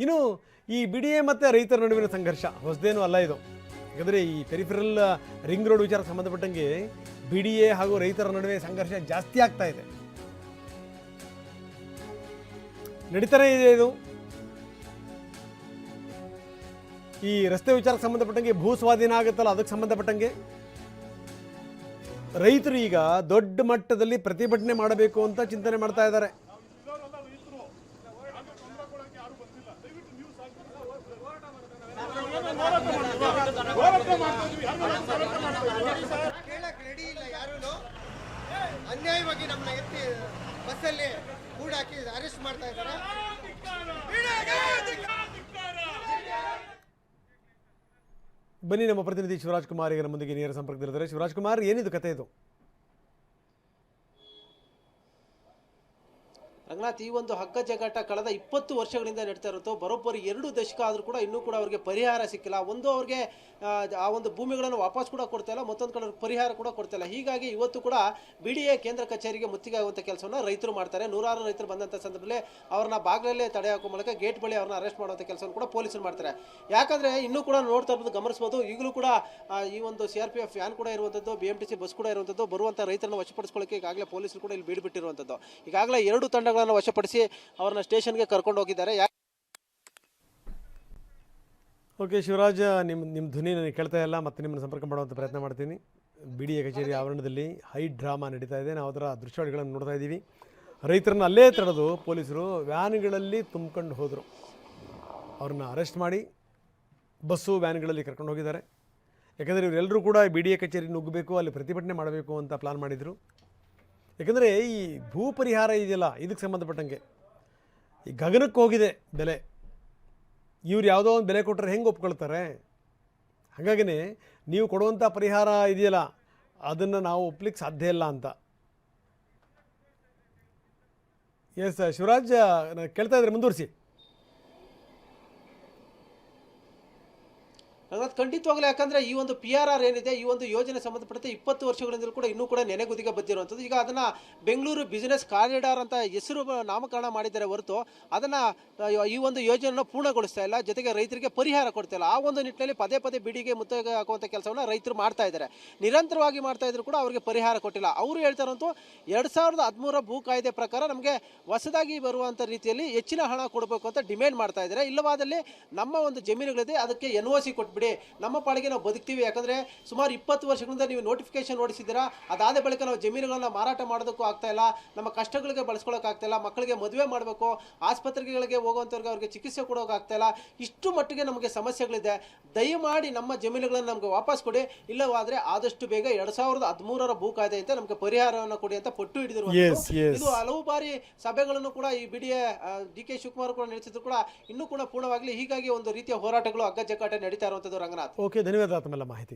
ಇನ್ನು ಈ B D A ಮತ್ತು ರೈತರ ನಡುವಿನ ಸಂಘರ್ಷ ಹೊಸದೇನೂ ಅಲ್ಲ ಇದು. ಯಾಕಂದರೆ ಈ ಪೆರಿಫೆರಲ್ ರಿಂಗ್ ರೋಡ್ ವಿಚಾರ ಸಂಬಂಧಪಟ್ಟಂಗೆ ಬಿ ಡಿ ಎ ಹಾಗೂ ರೈತರ ನಡುವೆ ಸಂಘರ್ಷ ಜಾಸ್ತಿ ಆಗ್ತಾ ಇದೆ, ನಡೀತಾನೆ ಇದೆ ಇದು. ಈ ರಸ್ತೆ ವಿಚಾರಕ್ಕೆ ಸಂಬಂಧಪಟ್ಟಂಗೆ ಭೂ ಸ್ವಾಧೀನ ಆಗುತ್ತಲ್ಲ, ಅದಕ್ಕೆ ಸಂಬಂಧಪಟ್ಟಂಗೆ ರೈತರು ಈಗ ದೊಡ್ಡ ಮಟ್ಟದಲ್ಲಿ ಪ್ರತಿಭಟನೆ ಮಾಡಬೇಕು ಅಂತ ಚಿಂತನೆ ಮಾಡ್ತಾ ಇದ್ದಾರೆ. ಅನ್ಯಾಯವಾಗಿ ನಮ್ಮನ್ನ ಎತ್ತಿ ಬಸ್ಸಲ್ಲಿ ಕೂಡಾಕಿ ಅರೆಸ್ಟ್ ಮಾಡ್ತಾ ಇದ್ದಾರೆ. ಬನ್ನಿ, ನಮ್ಮ ಪ್ರತಿನಿಧಿ ಶಿವರಾಜ್ ಕುಮಾರ್ ಈಗ ನಮ್ಮೊಂದಿಗೆ ನೇರ ಸಂಪರ್ಕದಲ್ಲಿದ್ದಾರೆ. ಶಿವರಾಜ್ ಕುಮಾರ್, ಏನಿದು ಕತೆ ಇದು? ರಂಗನಾಥ್, ಈ ಒಂದು ಹಗ್ಗ ಜಗಾಟ ಕಳೆದ 20 ವರ್ಷಗಳಿಂದ ನಡೀತಾ ಇರುತ್ತೋ, ಬರೋಬ್ಬರಿ 2 ದಶಕ ಆದರೂ ಕೂಡ ಇನ್ನೂ ಕೂಡ ಅವರಿಗೆ ಪರಿಹಾರ ಸಿಕ್ಕಿಲ್ಲ. ಒಂದು ಅವ್ರಿಗೆ ಆ ಒಂದು ಭೂಮಿಗಳನ್ನು ವಾಪಸ್ ಕೂಡ ಕೊಡ್ತಾ ಇಲ್ಲ, ಮತ್ತೊಂದು ಕಡೆ ಪರಿಹಾರ ಕೂಡ ಕೊಡ್ತಾ ಇಲ್ಲ. ಹೀಗಾಗಿ ಇವತ್ತು ಕೂಡ BDA ಕೇಂದ್ರ ಕಚೇರಿಗೆ ಮುತ್ತಿಗೆ ಆಗುವಂಥ ಕೆಲಸವನ್ನು ರೈತರು ಮಾಡ್ತಾರೆ. ನೂರಾರು ರೈತರು ಬಂದಂಥ ಸಂದರ್ಭದಲ್ಲಿ ಅವ್ರನ್ನ ಬಾಗಿಲಲ್ಲೇ ತಡೆ ಹಾಕೋ ಮೂಲಕ ಗೇಟ್ ಬಳಿ ಅವ್ರನ್ನ ಅರೆಸ್ಟ್ ಮಾಡುವಂಥ ಕೆಲಸವನ್ನು ಕೂಡ ಪೊಲೀಸರು ಮಾಡ್ತಾರೆ. ಯಾಕಂದರೆ ಇನ್ನೂ ಕೂಡ ನೋಡ್ತಾ ಇರ್ಬೋದು, ಗಮನಿಸ್ಬೋದು, ಈಗಲೂ ಕೂಡ ಈ ಒಂದು CRPF ವ್ಯಾನ್ ಕೂಡ ಇರುವಂಥದ್ದು, BMTC ಬಸ್ ಕೂಡ ಇರುವಂಥದ್ದು, ಬರುವಂಥ ರೈತರನ್ನು ವಶಪಡಿಸ್ಕೊಳ್ಳೋಕೆ ಈಗಾಗಲೇ ಪೊಲೀಸರು ಕೂಡ ಇಲ್ಲಿ ಬೀಡುಬಿಟ್ಟಿರುವಂಥದ್ದು. ಈಗಾಗಲೇ 2 ತಂಡಗಳನ್ನು ವಶಪಡಿಸಿ ಅವರನ್ನ ಸ್ಟೇಷನ್ಗೆ ಕರ್ಕೊಂಡು ಹೋಗಿದ್ದಾರೆ. ಓಕೆ ಶಿವರಾಜ್, ನಿಮ್ಮ ಧ್ವನಿ ನನಗೆ ಕೇಳ್ತಾ ಇಲ್ಲ, ಮತ್ತೆ ನಿಮ್ಮನ್ನು ಸಂಪರ್ಕ ಮಾಡುವಂಥ ಪ್ರಯತ್ನ ಮಾಡ್ತೀನಿ. BDA ಕಚೇರಿ ಆವರಣದಲ್ಲಿ ಹೈ ಡ್ರಾಮಾ ನಡೀತಾ ಇದೆ. ನಾವು ಅದರ ದೃಶ್ಯಾವಳಿಗಳನ್ನು ನೋಡ್ತಾ ಇದ್ದೀವಿ. ರೈತರನ್ನ ಅಲ್ಲೇ ತಡೆದು ಪೊಲೀಸರು ವ್ಯಾನ್ಗಳಲ್ಲಿ ತುಂಬಿಕೊಂಡು ಹೋದರು. ಅವ್ರನ್ನ ಅರೆಸ್ಟ್ ಮಾಡಿ ಬಸ್ಸು ವ್ಯಾನ್ಗಳಲ್ಲಿ ಕರ್ಕೊಂಡು ಹೋಗಿದ್ದಾರೆ. ಯಾಕಂದರೆ ಇವರೆಲ್ಲರೂ ಕೂಡ BDA ಕಚೇರಿ ನುಗ್ಗಬೇಕು, ಅಲ್ಲಿ ಪ್ರತಿಭಟನೆ ಮಾಡಬೇಕು ಅಂತ ಪ್ಲಾನ್ ಮಾಡಿದರು. ಯಾಕಂದರೆ ಈ ಭೂ ಪರಿಹಾರ ಇದೆಯಲ್ಲ, ಇದಕ್ಕೆ ಸಂಬಂಧಪಟ್ಟಂಗೆ ಈ ಗಗನಕ್ಕೆ ಹೋಗಿದೆ ಬೆಲೆ. ಇವ್ರು ಯಾವುದೋ ಒಂದು ಬೆಲೆ ಕೊಟ್ಟರೆ ಹೆಂಗೆ ಒಪ್ಕೊಳ್ತಾರೆ? ಹಾಗಾಗಿನೇ ನೀವು ಕೊಡುವಂಥ ಪರಿಹಾರ ಇದೆಯಲ್ಲ, ಅದನ್ನು ನಾವು ಒಪ್ಲಿಕ್ಕೆ ಸಾಧ್ಯ ಇಲ್ಲ ಅಂತ. ಎಸ್ ಶಿವರಾಜ್, ಕೇಳ್ತಾ ಇದ್ರೆ ಮುಂದುವರಿಸಿ. ಖಂಡಿತವಾಗಲೂ, ಯಾಕಂದ್ರೆ ಈ ಒಂದು PRR ಏನಿದೆ, ಈ ಒಂದು ಯೋಜನೆ ಸಂಬಂಧಪಟ್ಟಂತೆ 20 ವರ್ಷಗಳಿಂದಲೂ ಕೂಡ ಇನ್ನೂ ಕೂಡ ನೆನೆಗುದಿಗೆ ಬಂದಿರುವಂಥದ್ದು. ಈಗ ಅದನ್ನ ಬೆಂಗಳೂರು ಬಿಸಿನೆಸ್ ಕಾರಿಡಾರ್ ಅಂತ ಹೆಸರು ನಾಮಕರಣ ಮಾಡಿದ್ದಾರೆ ಹೊರತು ಅದನ್ನ ಈ ಒಂದು ಯೋಜನೆಯನ್ನು ಪೂರ್ಣಗೊಳಿಸ್ತಾ ಇಲ್ಲ, ಜೊತೆಗೆ ರೈತರಿಗೆ ಪರಿಹಾರ ಕೊಡ್ತಾ ಇಲ್ಲ. ಆ ಒಂದು ನಿಟ್ಟಿನಲ್ಲಿ ಪದೇ ಪದೇ BDAಗೆ ಮುತ್ತಿಗೆ ಹಾಕುವಂಥ ಕೆಲಸವನ್ನು ರೈತರು ಮಾಡ್ತಾ ಇದ್ದಾರೆ. ನಿರಂತರವಾಗಿ ಮಾಡ್ತಾ ಇದ್ರು ಕೂಡ ಅವರಿಗೆ ಪರಿಹಾರ ಕೊಟ್ಟಿಲ್ಲ. ಅವರು ಹೇಳ್ತಾ ಇರೋಂಥ 2013 ಭೂ ಕಾಯ್ದೆ ಪ್ರಕಾರ ನಮಗೆ ಹೊಸದಾಗಿ ಬರುವಂಥ ರೀತಿಯಲ್ಲಿ ಹೆಚ್ಚಿನ ಹಣ ಕೊಡಬೇಕು ಅಂತ ಡಿಮ್ಯಾಂಡ್ ಮಾಡ್ತಾ ಇದ್ದಾರೆ. ಇಲ್ಲವಾದಲ್ಲಿ ನಮ್ಮ ಒಂದು ಜಮೀನುಗಳಿದೆ, ಅದಕ್ಕೆ NOC ಕೊಟ್ಬಿಡಿ, ನಮ್ಮ ಪಾಡಿಗೆ ನಾವು ಬದುಕ್ತೀವಿ. ಯಾಕಂದ್ರೆ ಸುಮಾರು 20 ವರ್ಷಗಳಿಂದ ನೀವು ನೋಟಿಫಿಕೇಶನ್ ನೋಡಿಸಿದ್ದೀರಾ, ಅದಾದ ಬಳಿಕ ನಾವು ಜಮೀನುಗಳನ್ನ ಮಾರಾಟ ಮಾಡೋದಕ್ಕೂ ಆಗ್ತಾ ಇಲ್ಲ, ನಮ್ಮ ಕಷ್ಟಗಳಿಗೆ ಬಳಸ್ಕೊಳ್ಳೋಕೆ ಆಗ್ತಾ ಇಲ್ಲ, ಮಕ್ಕಳಿಗೆ ಮದುವೆ ಮಾಡಬೇಕು, ಆಸ್ಪತ್ರೆಗಳಿಗೆ ಹೋಗುವಂಥವ್ರಿಗೆ ಅವ್ರಿಗೆ ಚಿಕಿತ್ಸೆ ಕೊಡೋಕೆ ಆಗ್ತಾ ಇಲ್ಲ, ಇಷ್ಟು ಮಟ್ಟಿಗೆ ನಮಗೆ ಸಮಸ್ಯೆಗಳಿದೆ. ದಯಮಾಡಿ ನಮ್ಮ ಜಮೀನುಗಳನ್ನು ನಮಗೆ ವಾಪಸ್ ಕೊಡಿ, ಇಲ್ಲವಾದ್ರೆ ಆದಷ್ಟು ಬೇಗ 2013 ಭೂ ಕಾಯ್ದೆ ಅಂತ ನಮಗೆ ಪರಿಹಾರವನ್ನು ಕೊಡಿ ಅಂತ ಪಟ್ಟು ಹಿಡಿದಿರುವಂಥದ್ದು. ಇದು ಹಲವು ಬಾರಿ ಸಭೆಗಳನ್ನು ಕೂಡ ಈ BDA DK ಶಿವಕುಮಾರ್ ಕೂಡ ನಡೆಸಿದ್ರು ಕೂಡ ಇನ್ನೂ ಕೂಡ ಪೂರ್ಣವಾಗಲಿ. ಹೀಗಾಗಿ ಒಂದು ರೀತಿಯ ಹೋರಾಟಗಳು, ಹಗ್ಗ ಜಗ್ಗಾಟ ನಡೀತಾ ಇರುವಂಥದ್ದು. ರಂಗನಾಥ್, ಓಕೆ, ಧನ್ಯವಾದ ತಮ್ಮೆಲ್ಲ ಮಾಹಿತಿಗೆ.